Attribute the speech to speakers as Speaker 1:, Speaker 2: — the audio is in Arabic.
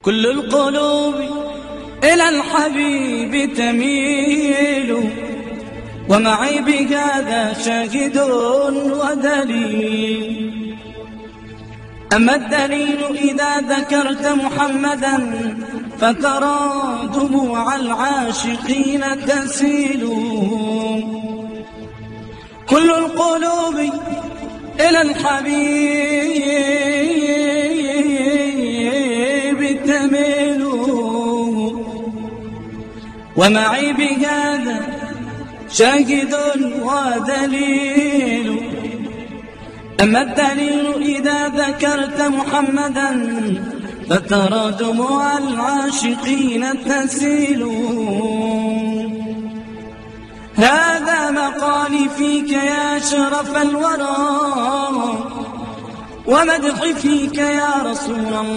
Speaker 1: كل القلوب إلى الحبيب تميل، ومعي بهذا شاهد ودليل. أما الدليل إذا ذكرت محمدا فترى دموع العاشقين تسيل. كل القلوب إلى الحبيب تميل، ومعي بهذا شاهد ودليل. أما الدليل إذا ذكرت محمدا فترى دموع العاشقين تسيل. هذا مقالي فيك يا شرف الورى، ومدحي فيك يا رسول الله.